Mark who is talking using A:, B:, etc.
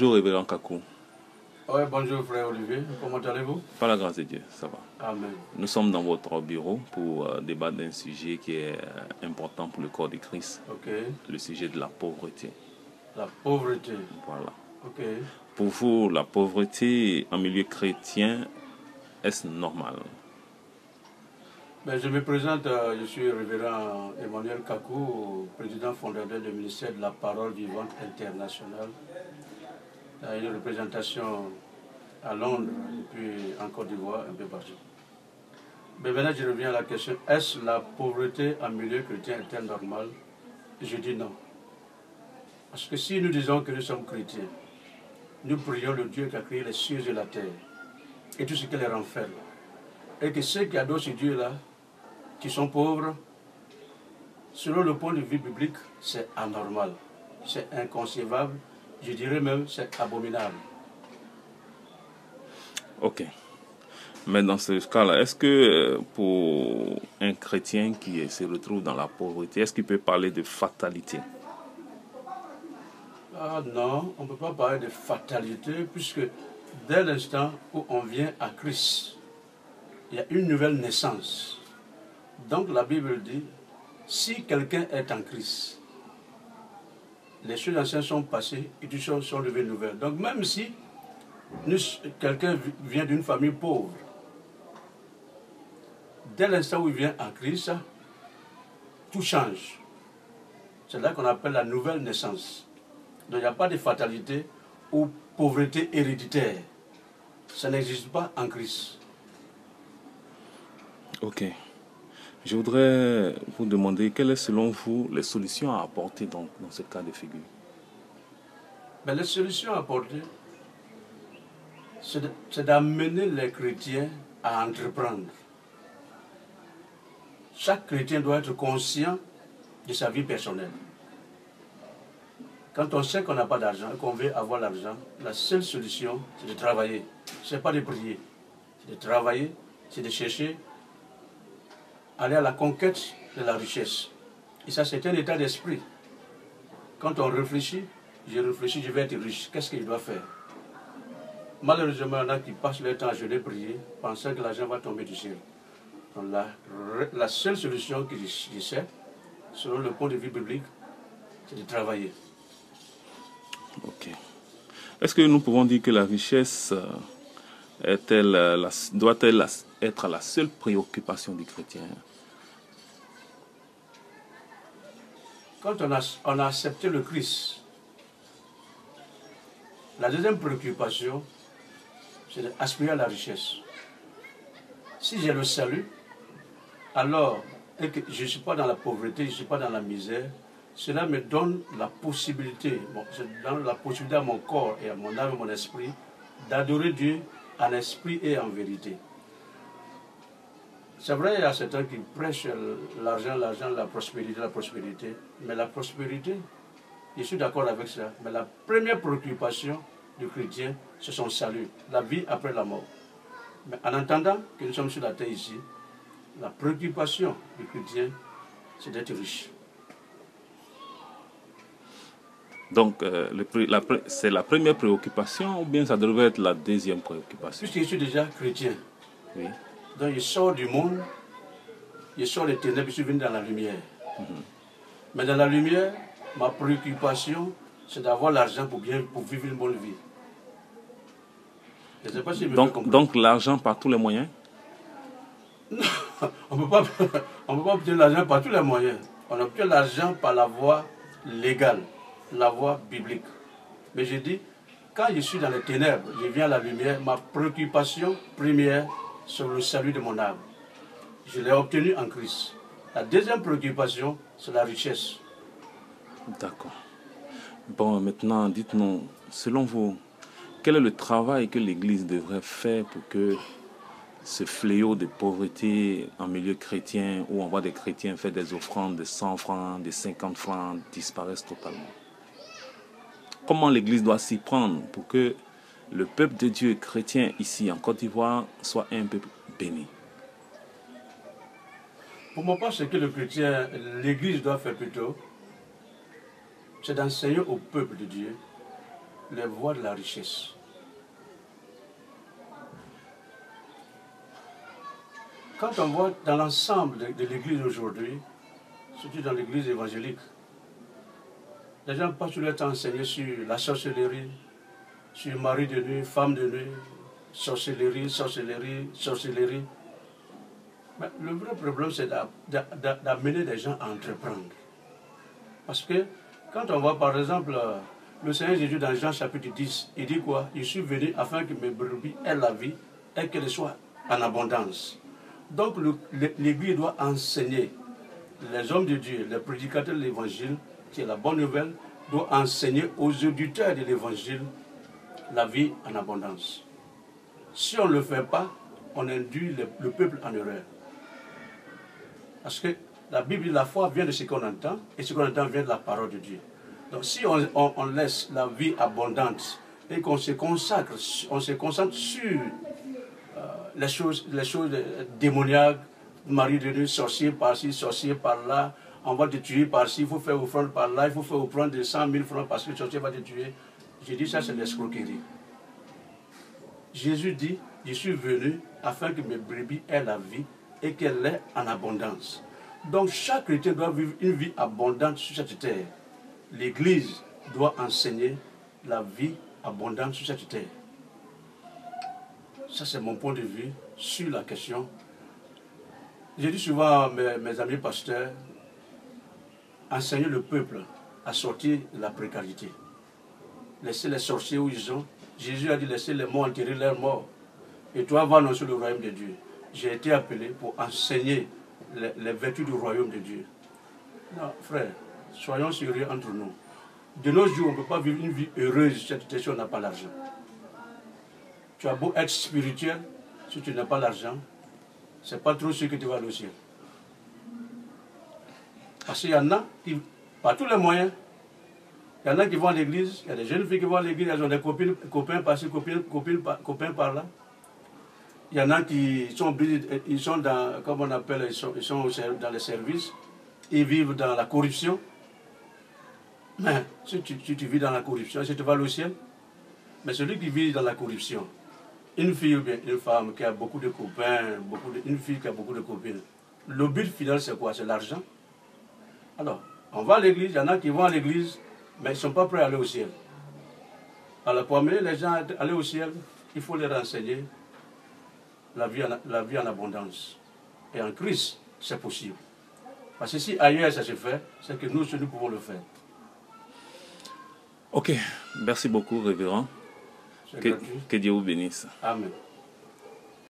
A: Bonjour, révérend Kakou.
B: Oui, bonjour frère Olivier, comment allez-vous?
A: Par la grâce de Dieu, ça va.
B: Amen.
A: Nous sommes dans votre bureau pour débattre d'un sujet qui est important pour le corps de Christ.
B: Ok.
A: Le sujet de la pauvreté.
B: La pauvreté.
A: Voilà.
B: Ok.
A: Pour vous, la pauvreté en milieu chrétien, est-ce normal?
B: Ben, je me présente, je suis révérend Emmanuel Kakou, président fondateur du ministère de la Parole Vivante Internationale. Il y a une représentation à Londres et puis en Côte d'Ivoire, un peu partout. Mais maintenant, je reviens à la question, est-ce la pauvreté en milieu chrétien est-elle normale? Je dis non. Parce que si nous disons que nous sommes chrétiens, nous prions le Dieu qui a créé les cieux et la terre et tout ce qui les renferme. Et que ceux qui adorent ce Dieu-là, qui sont pauvres, selon le point de vue biblique, c'est anormal, c'est inconcevable, je dirais même c'est abominable.
A: Ok. Mais dans ce cas-là, est-ce que pour un chrétien qui se retrouve dans la pauvreté, est-ce qu'il peut parler de fatalité?
B: Ah non, on ne peut pas parler de fatalité, puisque dès l'instant où on vient à Christ, il y a une nouvelle naissance. Donc la Bible dit, si quelqu'un est en Christ, les choses anciennes sont passées et toutes choses sont devenues nouvelles. Donc même si quelqu'un vient d'une famille pauvre, dès l'instant où il vient en Christ, tout change. C'est là qu'on appelle la nouvelle naissance. Donc il n'y a pas de fatalité ou pauvreté héréditaire. Ça n'existe pas en Christ.
A: Ok. Je voudrais vous demander quelles sont selon vous les solutions à apporter dans ce cas de figure.
B: Mais les solutions à apporter, c'est d'amener les chrétiens à entreprendre. Chaque chrétien doit être conscient de sa vie personnelle. Quand on sait qu'on n'a pas d'argent et qu'on veut avoir l'argent, la seule solution, c'est de travailler. Ce n'est pas de prier. C'est de travailler, c'est de chercher, aller à la conquête de la richesse. Et ça, c'est un état d'esprit. Quand on réfléchit, je réfléchis, je vais être riche. Qu'est-ce que je dois faire? Malheureusement, il y en a qui passent leur temps à jeûner, prier, pensant que l'argent va tomber du ciel. Donc la seule solution que je sais, selon le point de vue biblique, c'est de travailler.
A: Ok. Est-ce que nous pouvons dire que la richesse doit-elle être la seule préoccupation du chrétien?
B: Quand on a accepté le Christ, la deuxième préoccupation, c'est d'aspirer à la richesse. Si j'ai le salut, alors, et que je ne suis pas dans la pauvreté, je ne suis pas dans la misère, cela me donne la possibilité, à mon corps et à mon âme et à mon esprit, d'adorer Dieu en esprit et en vérité. C'est vrai, il y a certains qui prêchent l'argent, la prospérité, mais la prospérité, je suis d'accord avec ça, mais la première préoccupation du chrétien, c'est son salut, la vie après la mort. Mais en entendant que nous sommes sur la terre ici, la préoccupation du chrétien, c'est d'être riche.
A: Donc, c'est la première préoccupation ou bien ça devrait être la deuxième préoccupation?
B: Puisque je suis déjà chrétien,
A: oui.
B: Donc je sors du monde, je sors des ténèbres, je suis venu dans la lumière. Mais dans la lumière, ma préoccupation, c'est d'avoir l'argent pour vivre une bonne vie. Je ne sais pas si vous comprenez.
A: Donc l'argent par tous les moyens?
B: Non, on ne peut pas obtenir l'argent par tous les moyens. On obtient l'argent par la voie légale, la voie biblique. Mais je dis, quand je suis dans les ténèbres, je viens à la lumière, ma préoccupation première, c'est le salut de mon âme. Je l'ai obtenu en Christ. La deuxième préoccupation, c'est la richesse.
A: D'accord. Bon, maintenant, dites-nous, selon vous, quel est le travail que l'Église devrait faire pour que ce fléau de pauvreté en milieu chrétien, où on voit des chrétiens faire des offrandes de 100 francs, de 50 francs, disparaissent totalement? Comment l'Église doit s'y prendre pour que le peuple de Dieu chrétien ici en Côte d'Ivoire soit un peuple béni?
B: Pour moi, ce que l'Église doit faire plutôt, c'est d'enseigner au peuple de Dieu les voies de la richesse. Quand on voit dans l'ensemble de l'Église aujourd'hui, surtout dans l'Église évangélique, les gens passent tout leur temps enseigner sur la sorcellerie, sur mari de nuit, femme de nuit, sorcellerie, sorcellerie, sorcellerie. Mais le vrai problème, c'est d'amener les gens à entreprendre. Parce que quand on voit par exemple le Seigneur Jésus dans Jean chapitre 10, il dit quoi? Je suis venu afin que mes brebis aient la vie et qu'elles soient en abondance. Donc l'Église doit enseigner, les hommes de Dieu, les prédicateurs de l'Évangile, qui est la bonne nouvelle, doit enseigner aux auditeurs de l'Évangile la vie en abondance. Si on ne le fait pas, on induit le peuple en erreur. Parce que la Bible dit la foi vient de ce qu'on entend, et ce qu'on entend vient de la parole de Dieu. Donc si on laisse la vie abondante et qu'on se consacre, on se concentre sur les choses démoniaques, mari de nuit, sorcier par-ci, sorcier par-là, on va te tuer par-ci, il faut faire offrande par-là, il faut faire offrande de 100 000 francs parce que le sorcier va te tuer. J'ai dit ça, c'est l'escroquerie. Jésus dit, je suis venu afin que mes brebis aient la vie et qu'elle l'ait en abondance. Donc chaque chrétien doit vivre une vie abondante sur cette terre. L'Église doit enseigner la vie abondante sur cette terre. Ça, c'est mon point de vue sur la question. J'ai dit souvent à mes amis pasteurs, enseigner le peuple à sortir de la précarité. Laissez les sorciers où ils sont. Jésus a dit, laissez les morts enterrer leurs morts. Et toi, va annoncer le royaume de Dieu. J'ai été appelé pour enseigner les vertus du royaume de Dieu. Non, frère, soyons sérieux entre nous. De nos jours, on ne peut pas vivre une vie heureuse si on n'a pas l'argent. Tu as beau être spirituel, si tu n'as pas l'argent, ce n'est pas trop sûr que tu vas aller au ciel. Parce qu'il y en a qui, par tous les moyens, il y en a qui vont à l'église, il y a des jeunes filles qui vont à l'église, elles ont des copains par-ci, copains par-là. Il y en a qui sont dans, comme on appelle, ils sont dans les services, ils vivent dans la corruption. Mais si tu vis dans la corruption, est-ce que tu vas au ciel? Mais celui qui vit dans la corruption, une fille ou bien une femme qui a beaucoup de copains, une fille qui a beaucoup de copines, le but final c'est quoi? C'est l'argent. Alors, on va à l'église, il y en a qui vont à l'église, mais ils ne sont pas prêts à aller au ciel. Alors pour amener les gens à aller au ciel, il faut les renseigner la vie en abondance. Et en Christ, c'est possible. Parce que si ailleurs ça se fait, c'est que nous pouvons le faire.
A: Ok, merci beaucoup, révérend. Que Dieu vous bénisse.
B: Amen.